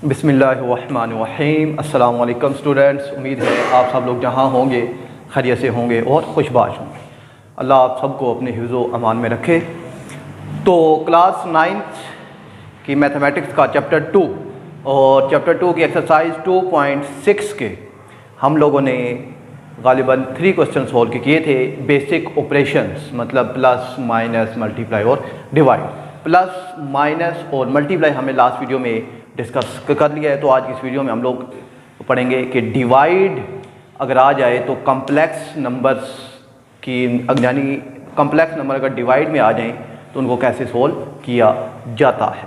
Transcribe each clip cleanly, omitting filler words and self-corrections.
बिस्मिल्लाहिर्रहमानिर्रहीम। अस्सलाम वालेकुम स्टूडेंट्स। उम्मीद है आप सब लोग जहाँ होंगे खैरियत से होंगे और खुशबाश होंगे। अल्लाह आप सबको अपने हिफ्ज़ व अमान में रखे। तो क्लास 9th की मैथमेटिक्स का चैप्टर 2 और चैप्टर 2 की एक्सरसाइज 2.6 के हम लोगों ने गालिबन 3 क्वेश्चन सॉल्व किए थे। बेसिक ऑपरेशंस मतलब प्लस माइनस मल्टीप्लाई और डिवाइड। प्लस माइनस और मल्टीप्लाई हमने लास्ट वीडियो में डिस्कस कर लिया है। तो आज की इस वीडियो में हम लोग पढ़ेंगे कि डिवाइड अगर आ जाए तो कम्प्लेक्स नंबर्स की यानी कम्प्लेक्स नंबर अगर डिवाइड में आ जाएं तो उनको कैसे सोल्व किया जाता है।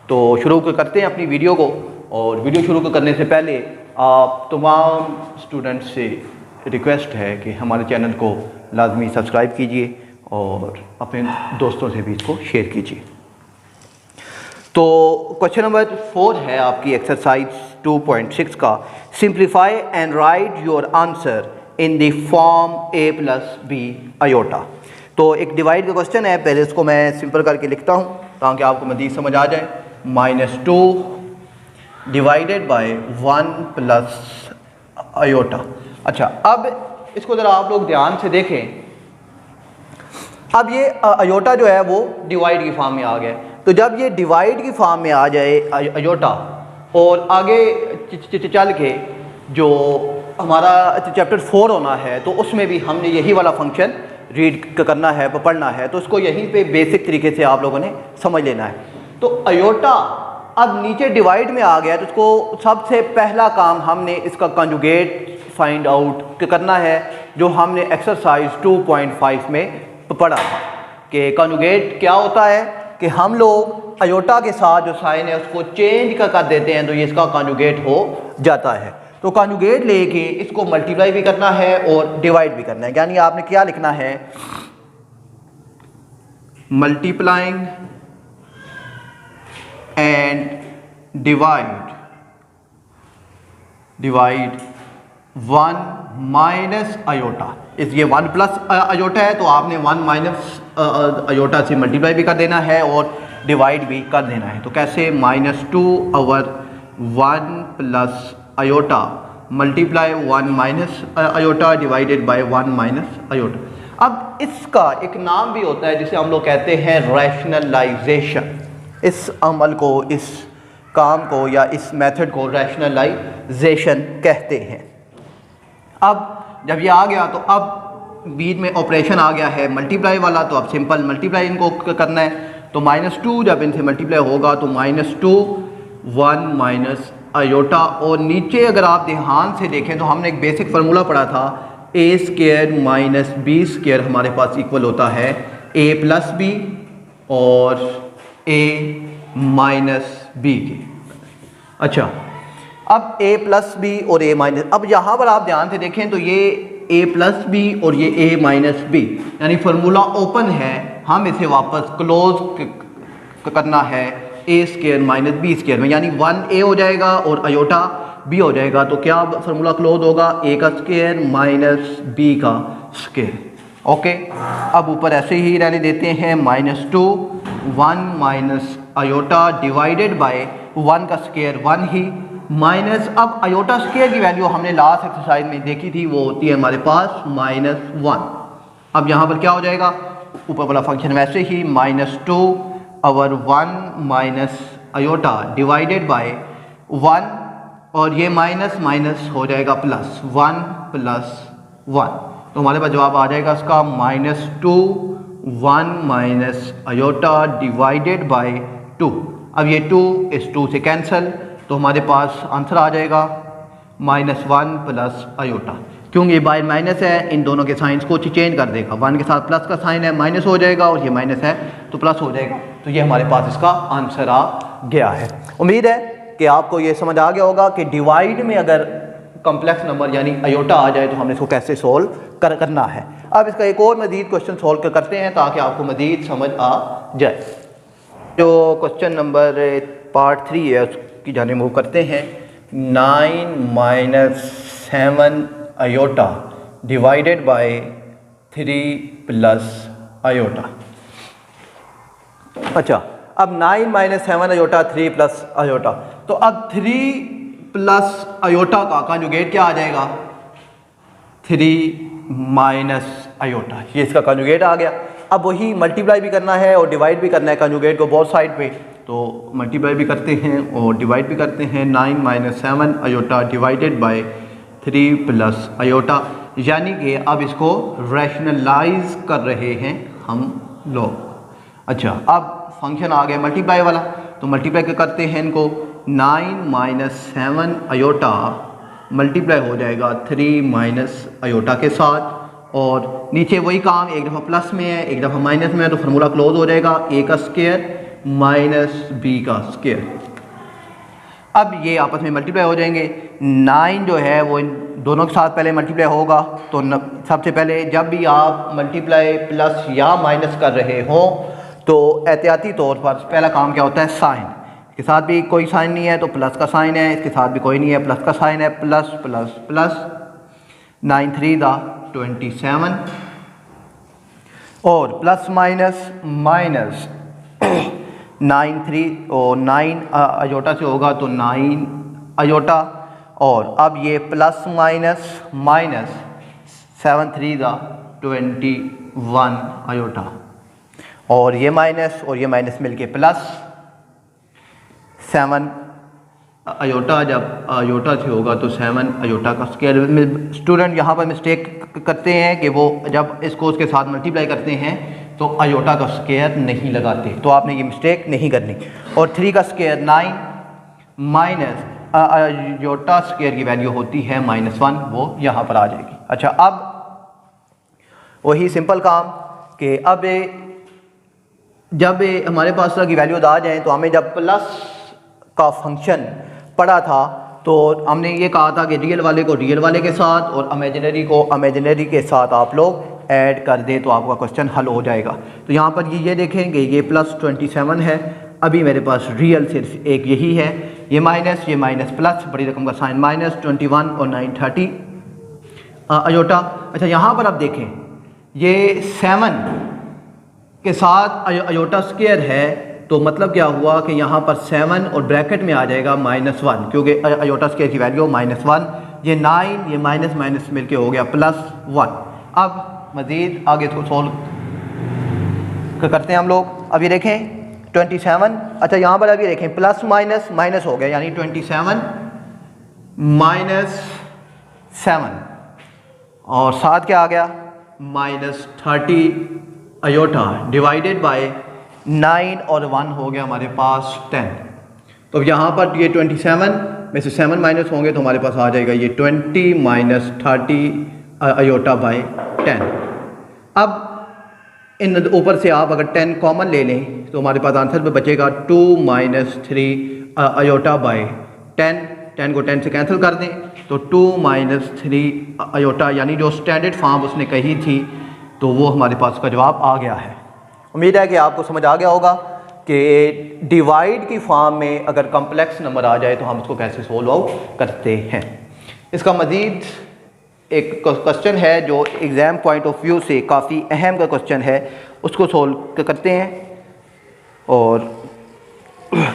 तो शुरू करते हैं अपनी वीडियो को। और वीडियो शुरू करने से पहले आप तमाम स्टूडेंट्स से रिक्वेस्ट है कि हमारे चैनल को लाजमी सब्सक्राइब कीजिए और अपने दोस्तों से भी इसको शेयर कीजिए। तो क्वेश्चन नंबर 4 है आपकी एक्सरसाइज 2.6 का। Simplify and write your answer in the form a plus b iota. तो एक डिवाइड का क्वेश्चन है, पहले इसको मैं सिंपल करके लिखता हूँ ताकि आपको मज़ीद समझ आ जाए। -2 डिवाइडेड बाय 1 प्लस आयोटा। अच्छा, अब इसको ज़रा आप लोग ध्यान से देखें। अब ये आयोटा जो है वो डिवाइड की फॉर्म में आ गया। तो जब ये डिवाइड की फॉर्म में आ जाए आयोटा और आगे चल के जो हमारा चैप्टर 4 होना है तो उसमें भी हमने यही वाला फंक्शन रीड करना है, पढ़ना है। तो इसको यहीं पे बेसिक तरीके से आप लोगों ने समझ लेना है। तो आयोटा अब नीचे डिवाइड में आ गया तो इसको सबसे पहला काम हमने इसका कंजुगेट फाइंड आउट करना है, जो हमने एक्सरसाइज 2.5 में पढ़ा था कि कंजुगेट क्या होता है कि हम लोग आयोटा के साथ जो साइन है उसको चेंज कर देते हैं तो ये इसका कंजुगेट हो जाता है। तो कंजुगेट लेके इसको मल्टीप्लाई भी करना है और डिवाइड भी करना है। यानी आपने क्या लिखना है, multiplying and divide 1 minus iota. इस ये 1 प्लस आयोटा है तो आपने 1 माइनस आयोटा से मल्टीप्लाई भी कर देना है और डिवाइड भी कर देना है। तो कैसे, -2 over 1 plus iota multiply 1 minus iota divided by 1 minus iota. अब इसका एक नाम भी होता है जिसे हम लोग कहते हैं रैशनलाइजेशन। इस अमल को, इस काम को या इस मेथड को रैशनलाइजेशन कहते हैं। अब जब ये आ गया तो अब बीच में ऑपरेशन आ गया है मल्टीप्लाई वाला, तो अब सिंपल मल्टीप्लाई इनको करना है। तो -2 जब इनसे मल्टीप्लाई होगा तो -2 1 माइनस आयोटा। और नीचे अगर आप ध्यान से देखें तो हमने एक बेसिक फार्मूला पढ़ा था, a² माइनस b² हमारे पास इक्वल होता है a प्लस बी और a माइनस बी के। अच्छा, अब a प्लस बी और a माइनस, अब यहाँ पर आप ध्यान से देखें तो ये a प्लस बी और ये a माइनस बी, यानी फार्मूला ओपन है। हम इसे वापस क्लोज करना है a² माइनस b² में, यानी 1a हो जाएगा और आयोटा b हो जाएगा। तो क्या फार्मूला क्लोज होगा, a का स्क्वायर माइनस b का स्क्वायर। ओके, अब ऊपर ऐसे ही रहने देते हैं। -2 1 माइनस आयोटा डिवाइडेड बाय 1 का स्क्वायर 1 ही माइनस, अब आयोटा स्क्वायर की वैल्यू हमने लास्ट एक्सरसाइज में देखी थी, वो होती है हमारे पास -1। अब यहाँ पर क्या हो जाएगा, ऊपर वाला फंक्शन वैसे ही -2 over 1 minus iota divided by 1 और ये माइनस माइनस हो जाएगा प्लस 1 प्लस 1। तो हमारे पास जवाब आ जाएगा इसका -2 1 माइनस आयोटा डिवाइडेड बाय 2। अब ये 2 इस 2 से कैंसिल तो हमारे पास आंसर आ जाएगा -1 प्लस आयोटा। क्योंकि ये बाय माइनस है, इन दोनों के साइंस को चेंज कर देगा। 1 के साथ प्लस का साइन है, माइनस हो जाएगा, और ये माइनस है तो प्लस हो जाएगा। तो ये हमारे पास इसका आंसर आ गया है। उम्मीद है कि आपको ये समझ आ गया होगा कि डिवाइड में अगर कम्प्लेक्स नंबर यानी आयोटा आ जाए तो हमने इसको कैसे सोल्व करना है। अब इसका एक और मज़ीद क्वेश्चन सोल्व करते हैं ताकि आपको मज़ीद समझ आ जाए। जो क्वेश्चन नंबर पार्ट 3 है की जाने मूव करते हैं। 9 minus 7 iota divided by 3 plus iota. अच्छा, अब 9 माइनस 7 अयोटा 3 प्लस अयोटा, तो अब 3 प्लस अयोटा का कंजुगेट क्या आ जाएगा, 3 माइनस अयोटा, ये इसका कंजुगेट आ गया। अब वही मल्टीप्लाई भी करना है और डिवाइड भी करना है कंजुगेट को बोथ साइड पे, तो मल्टीप्लाई भी करते हैं और डिवाइड भी करते हैं। 9 minus 7 iota divided by 3 plus iota, यानी कि अब इसको रैशनलाइज कर रहे हैं हम लोग। अच्छा, अब फंक्शन आ गया मल्टीप्लाई वाला, तो मल्टीप्लाई करते हैं इनको। 9 माइनस 7 अयोटा मल्टीप्लाई हो जाएगा 3 माइनस अयोटा के साथ, और नीचे वही काम, एक दफ़ा प्लस में है एक दफ़ा माइनस में है, तो फार्मूला क्लोज हो जाएगा, a का स्क्वायर माइनस b का स्क्वायर। अब ये आपस में मल्टीप्लाई हो जाएंगे। 9 जो है वो इन दोनों के साथ पहले मल्टीप्लाई होगा, तो सबसे पहले जब भी आप मल्टीप्लाई प्लस या माइनस कर रहे हो तो एहतियाती तौर पर पहला काम क्या होता है, साइन। इसके साथ भी कोई साइन नहीं है तो प्लस का साइन है, इसके साथ भी कोई नहीं है प्लस का साइन है, प्लस प्लस प्लस 9 3 दा 27, और प्लस माइनस माइनस 9 3 और 9 अयोटा से होगा तो 9 अयोटा, और अब ये प्लस माइनस माइनस 7 3 दा 21 अयोटा, और ये माइनस मिलके प्लस 7 अयोटा, जब अयोटा से होगा तो 7 अयोटा का स्क्वायर। स्टूडेंट यहाँ पर मिस्टेक करते हैं कि वो जब इसको उसके साथ मल्टीप्लाई करते हैं तो अयोटा का स्क्वायर नहीं लगाते, तो आपने ये मिस्टेक नहीं करनी। और 3 का स्क्वायर 9 माइनस अयोटा स्क्वायर की वैल्यू होती है -1, वो यहाँ पर आ जाएगी। अच्छा, अब वही सिंपल काम कि अब जब हमारे पास तरह की वैल्यूज आ जाएँ, तो हमें जब प्लस का फंक्शन पढ़ा था तो हमने ये कहा था कि रियल वाले को रियल वाले के साथ और इमेजिनरी को इमेजिनरी के साथ आप लोग ऐड कर दें तो आपका क्वेश्चन हल हो जाएगा। तो यहाँ पर ये देखेंगे, ये प्लस 27 है, अभी मेरे पास रियल सिर्फ एक यही है, ये माइनस प्लस, बड़ी रकम का साइन माइनस 21 और 9 30 अयोटा। अच्छा, यहाँ पर आप देखें ये 7 के साथ अयोटा स्क्वायर है, तो मतलब क्या हुआ कि यहाँ पर 7 और ब्रैकेट में आ जाएगा -1, क्योंकि अयोटा स्क्वायर की वैल्यू -1, ये 9 ये माइनस माइनस मिलके हो गया +1। अब मज़ीद आगे इसको सोल्व करते हैं हम लोग। अब ये देखें 27, अच्छा यहाँ पर अभी देखें प्लस माइनस माइनस हो गया, यानी 27 -7, और साथ क्या आ गया -30 अयोटा डिवाइडेड बाय 9 और 1 हो गया हमारे पास 10। तो यहाँ पर ये 27 में से 7 माइनस होंगे तो हमारे पास आ जाएगा ये 20 - 30 अयोटा बाय 10। अब इन ऊपर से आप अगर 10 कॉमन ले लें तो हमारे पास आंसर में बचेगा 2 - 3 अयोटा बाय 10। 10 को 10 से कैंसिल कर दें तो 2 - 3 अयोटा, यानी जो स्टैंडर्ड फॉर्म उसने कही थी तो वो हमारे पास का जवाब आ गया है। उम्मीद है कि आपको समझ आ गया होगा कि डिवाइड की फॉर्म में अगर कम्प्लेक्स नंबर आ जाए तो हम उसको कैसे सोल्व आउट करते हैं। इसका मज़ीद एक क्वेश्चन है जो एग्ज़ाम पॉइंट ऑफ व्यू से काफ़ी अहम का क्वेश्चन है, उसको सोल्व करते हैं। और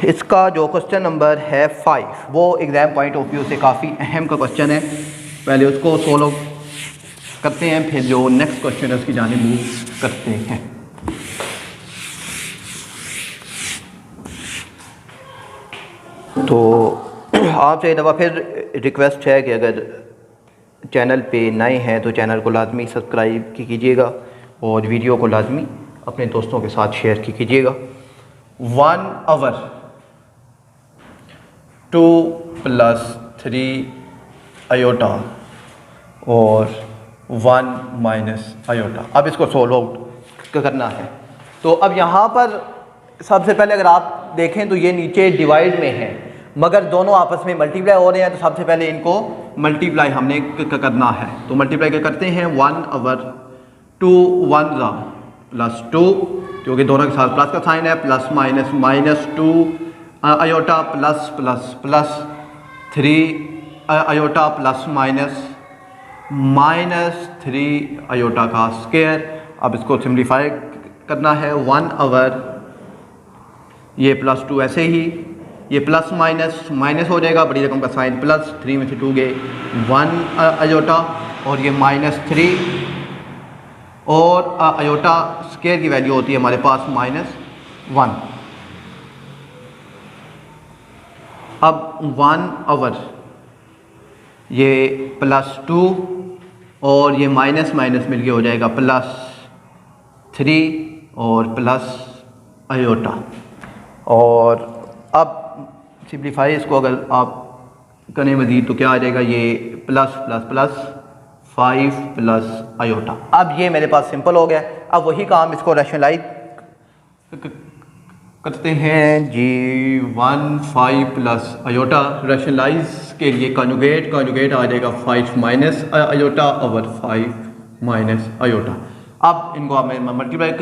इसका जो क्वेश्चन नंबर है 5, वो एग्ज़ाम पॉइंट ऑफ व्यू से काफ़ी अहम का क्वेश्चन है, पहले उसको सोल्व करते हैं, फिर जो नेक्स्ट क्वेश्चन है उसकी जानिब मूव करते हैं। तो आपसे एक दफ़ा फिर रिक्वेस्ट है कि अगर चैनल पे नए हैं तो चैनल को लाजमी सब्सक्राइब कीजिएगा और वीडियो को लाजमी अपने दोस्तों के साथ शेयर कीजिएगा। 1 आवर 2 + 3 अयोटा और 1 - अयोटा, अब इसको सोल्व आउट करना है। तो अब यहाँ पर सबसे पहले अगर आप देखें तो ये नीचे डिवाइड में है, मगर दोनों आपस में मल्टीप्लाई हो रहे हैं, तो सबसे पहले इनको मल्टीप्लाई हमने करना है। तो मल्टीप्लाई करते हैं 1 आवर 2 1 + 2, क्योंकि दोनों के साथ प्लस का साइन है, plus minus -2 iota plus plus plus 3 iota plus minus -3 iota का स्क्वायर। अब इसको सिम्प्लीफाई करना है। 1 आवर ये +2 ऐसे ही, ये प्लस माइनस माइनस हो जाएगा, बड़ी रकम का साइन प्लस, 3 में से 2 गए 1 अयोटा, और ये -3 और अयोटा स्केयर की वैल्यू होती है हमारे पास -1। अब 1 ओवर ये +2 और ये माइनस माइनस मिलके हो जाएगा +3 और प्लस अयोटा। और अब सिंप्लीफाई इसको अगर आप करें मज़ीद तो क्या आ जाएगा, ये plus plus plus 5 plus iota. अब ये मेरे पास सिंपल हो गया। अब वही काम इसको रैशनलाइज करते हैं जी। 1 5 प्लस अयोटा रैशनलाइज के लिए कॉन्जुगेट आ जाएगा 5 minus iota over 5 minus iota. अब इनको आप मल्टीप्लाई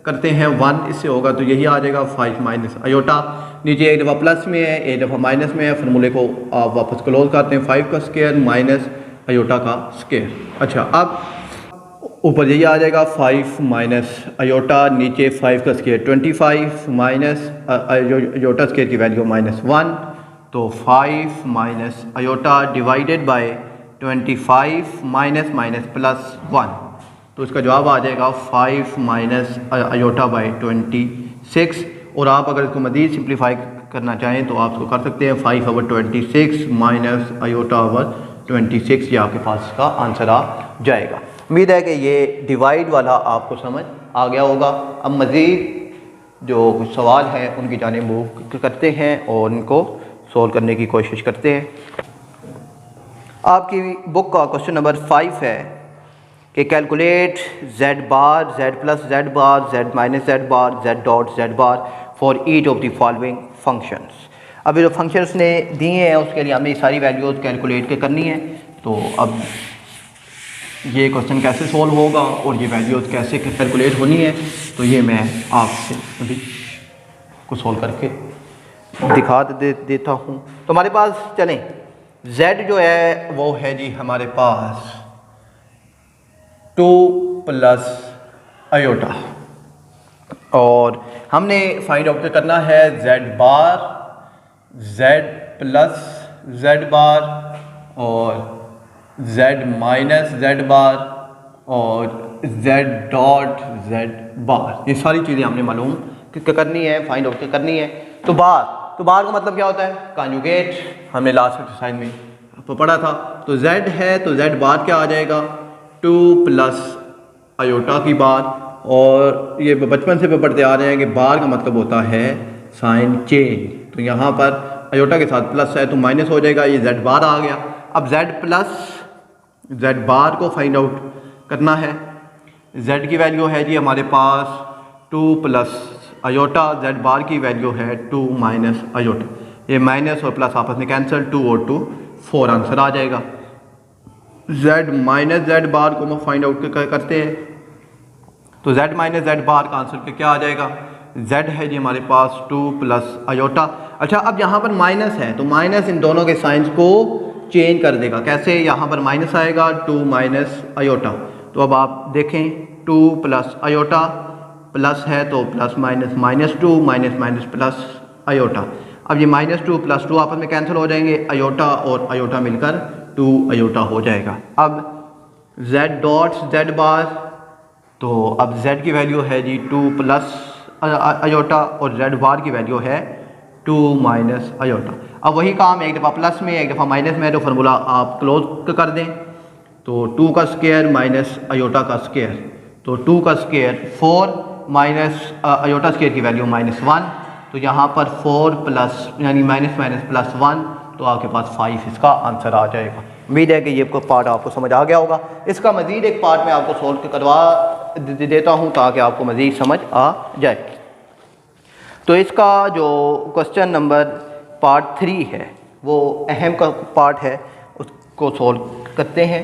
करते हैं 1 इससे होगा तो यही आ जाएगा 5 माइनस अयोटा। नीचे एक दफ़ा प्लस में है एक दफ़ा माइनस में है, फार्मूले को आप वापस क्लोज करते हैं 5 का स्क्वायर माइनस अयोटा का स्क्वायर। अच्छा, अब ऊपर यही आ जाएगा 5 माइनस अयोटा, नीचे 5 का स्क्वायर 25 माइनस अयोटा स्क्वायर की वैल्यू -1, तो 5 minus iota divided bye 25 minus minus plus 1, तो इसका जवाब आ जाएगा 5 माइनस अयोटा बाई 26। और आप अगर इसको मज़ीद सिंप्लीफाई करना चाहें तो आप इसको कर सकते हैं 5 ओवर 26 माइनस अयोटा ओवर 26, ये आपके पास इसका आंसर आ जाएगा। उम्मीद है कि ये डिवाइड वाला आपको समझ आ गया होगा। अब मज़ीद जो कुछ सवाल हैं उनकी जानिब मूव करते हैं और उनको सोल्व करने की कोशिश करते हैं। आपकी बुक का क्वेश्चन नंबर 5 है कि calculate z bar, z plus z bar, z minus z bar, z dot z bar for each of the following functions. अब ये जो फंक्शंस ने दिए हैं उसके लिए हमें सारी वैल्यूज़ कैलकुलेट करनी है। तो अब ये क्वेश्चन कैसे सॉल्व होगा और ये वैल्यूज़ कैसे कैलकुलेट होनी है, तो ये मैं आपसे अभी को सॉल्व करके दिखा देता हूँ। तो हमारे पास चलें z जो है वो है जी हमारे पास 2 प्लस अयोटा, और हमने फाइंड आउट करना है z बार, z प्लस z बार और z माइनस z बार और z डॉट z बार। ये सारी चीज़ें हमने मालूम करनी है, फाइंड आउट करनी है। तो बार का मतलब क्या होता है, कॉन्जुगेट, हमने लास्ट एक्सरसाइज में पढ़ा था। तो z है तो z बार क्या आ जाएगा 2 प्लस अयोटा की बार, और ये बचपन से पढ़ते आ रहे हैं कि बार का मतलब होता है साइन चेंज। तो यहाँ पर अयोटा के साथ प्लस है तो माइनस हो जाएगा, ये z बार आ गया। अब z प्लस z बार को फाइंड आउट करना है। z की वैल्यू है जी हमारे पास 2 प्लस अयोटा, z बार की वैल्यू है 2 माइनस अयोटा। ये माइनस और प्लस आपस में कैंसिल, 2 और 2 4 आंसर आ जाएगा। z माइनस z बार को हम फाइंड आउट करते हैं। तो z माइनस z बार का आंसर क्या आ जाएगा, z है जी हमारे पास 2 प्लस अयोटा। अच्छा, अब यहाँ पर माइनस है तो माइनस इन दोनों के साइंस को चेंज कर देगा। कैसे, यहाँ पर माइनस आएगा 2 माइनस अयोटा। तो अब आप देखें 2 प्लस अयोटा, प्लस है तो plus minus -2 minus minus plus iota. अब ये -2 प्लस 2 आपस में कैंसिल हो जाएंगे, अयोटा और अयोटा मिलकर 2 अयोटा हो जाएगा। अब z डॉट z बार, तो अब z की वैल्यू है जी 2 प्लस अयोटा और z बार की वैल्यू है 2 माइनस अयोटा। अब वही काम एक दफ़ा प्लस में एक दफ़ा माइनस में, तो फार्मूला आप क्लोज कर दें। तो 2 का स्क्वायर माइनस अयोटा का स्क्वायर, तो 2 का स्क्वायर 4 माइनस अयोटा स्क्वायर की वैल्यू -1, तो यहाँ पर 4 प्लस यानी माइनस माइनस प्लस 1, तो आपके पास 5 इसका आंसर आ जाएगा। उम्मीद है कि ये पार्ट आपको समझ आ गया होगा। इसका मज़ीद एक पार्ट मैं आपको सोल्व करवा देता हूँ ताकि आपको मज़ीद समझ आ जाए। तो इसका जो क्वेश्चन नंबर पार्ट 3 है वो अहम का पार्ट है, उसको सोल्व करते हैं।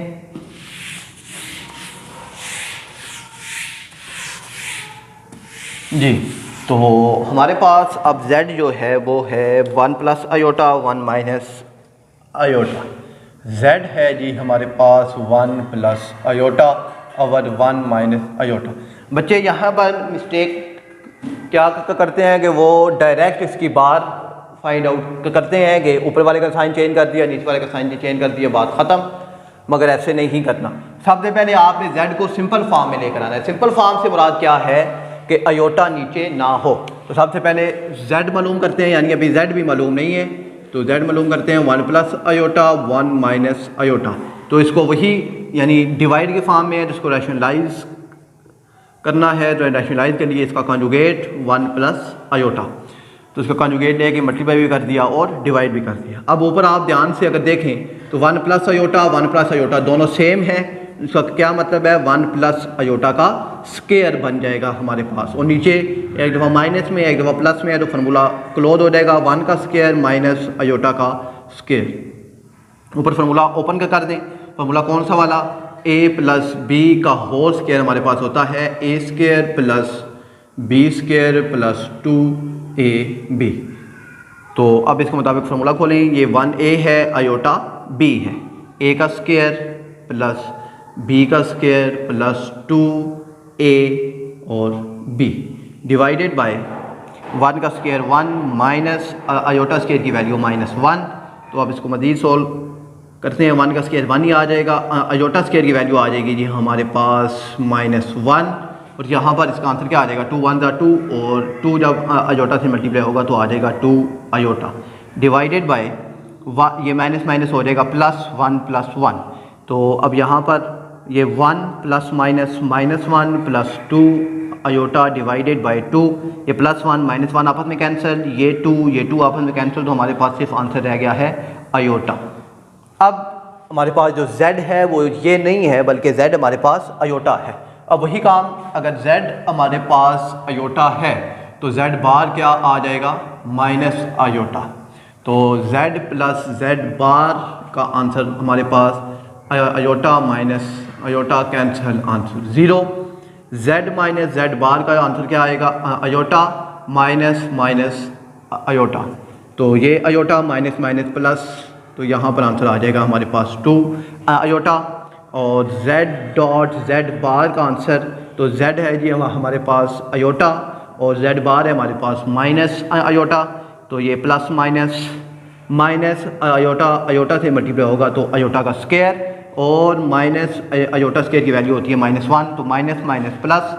जी, तो हमारे पास अब z जो है वो है 1 plus iota 1 minus iota. z है जी हमारे पास 1 plus iota over 1 minus iota. बच्चे यहाँ पर मिस्टेक क्या करते हैं कि वो डायरेक्ट इसकी बार फाइंड आउट करते हैं कि ऊपर वाले का साइन चेंज कर दिया, नीचे वाले का साइन चेंज कर दिया, बात ख़त्म। मगर ऐसे नहीं करना। सबसे पहले आपने z को सिंपल फॉर्म में लेकर आना है। सिंपल फॉर्म से मुराद क्या है कि अयोटा नीचे ना हो। तो सबसे पहले z मालूम करते हैं, यानी अभी z भी मालूम नहीं है, तो z मालूम करते हैं 1 प्लस अयोटा 1 माइनस अयोटा। तो इसको वही यानी डिवाइड के फॉर्म में है, जिसको रैशनलाइज करना है। तो रैशनलाइज के लिए इसका कॉन्जुगेट 1 प्लस अयोटा, तो इसका कॉन्जुगेट लेके मल्टीप्लाई भी कर दिया और डिवाइड भी कर दिया। अब ऊपर आप ध्यान से अगर देखें तो 1 प्लस अयोटा दोनों सेम है। इसका क्या मतलब है, 1 प्लस अयोटा का स्केयर बन जाएगा हमारे पास, और नीचे एक दफ़ा माइनस में एक दफ़ा प्लस में है, तो फार्मूला क्लोज हो जाएगा, 1 का स्केयर माइनस अयोटा का स्केयर। ऊपर फार्मूला ओपन कर दें। फार्मूला कौन सा वाला, a प्लस बी का होल स्केयर हमारे पास होता है a square plus b square plus 2ab। तो अब इसके मुताबिक फार्मूला खोलें। ये 1a है, अयोटा b है, a का स्केयर प्लस b का स्केयर प्लस 2a और b डिवाइडेड बाय 1 का स्केयर 1 माइनस अयोटा स्केयर की वैल्यू -1। तो अब इसको मज़ीद सोल्व करते हैं। 1 का स्केयर 1 ही आ जाएगा, अयोटा स्केयर की वैल्यू आ जाएगी जी हमारे पास -1, और यहाँ पर इसका आंसर क्या आ जाएगा, 2 1 2, और 2 जब अयोटा से मल्टीप्लाई होगा तो आ जाएगा 2 अयोटा डिवाइडेड बाय ये माइनस माइनस हो जाएगा +1 + 1। तो अब यहाँ पर ये 1 plus minus -1 plus 2 iota divided by 2, ये +1 -1 आपस में कैंसिल, ये 2 आपस में कैंसिल, तो हमारे पास सिर्फ आंसर रह गया है अयोटा। अब हमारे पास जो z है वो ये नहीं है, बल्कि z हमारे पास अयोटा है। अब वही काम, अगर z हमारे पास अयोटा है तो z बार क्या आ जाएगा, माइनस अयोटा। तो z प्लस z बार का आंसर हमारे पास iota minus iota cancel, answer 0। z minus z bar का आंसर क्या आएगा, अयोटा माइनस माइनस अयोटा। तो ये अयोटा माइनस माइनस प्लस, तो यहाँ पर आंसर आ जाएगा हमारे पास 2 अयोटा। और z डॉट z बार का आंसर, तो z है जी हमारे पास अयोटा, और z बार है हमारे पास माइनस अयोटा। तो ये प्लस माइनस माइनस अयोटा से मल्टीप्लाई होगा तो अयोटा का स्केयर, और माइनस अयोटा स्केयर की वैल्यू होती है -1, तो माइनस माइनस प्लस,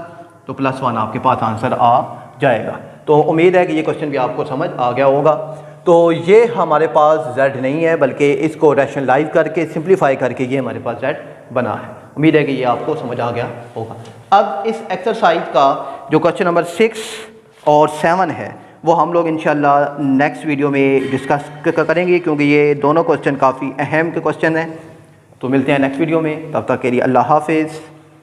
तो +1 आपके पास आंसर आ जाएगा। तो उम्मीद है कि ये क्वेश्चन भी आपको समझ आ गया होगा। तो ये हमारे पास z नहीं है, बल्कि इसको रैशनलाइज करके सिंप्लीफाई करके ये हमारे पास z बना है। उम्मीद है कि ये आपको समझ आ गया होगा। अब इस एक्सरसाइज का जो क्वेश्चन नंबर 6 और 7 है वो हम लोग इंशाल्लाह नेक्स्ट वीडियो में डिस्कस करेंगे, क्योंकि ये दोनों क्वेश्चन काफ़ी अहम के क्वेश्चन हैं। तो मिलते हैं नेक्स्ट वीडियो में, तब तक के लिए अल्लाह हाफिज़।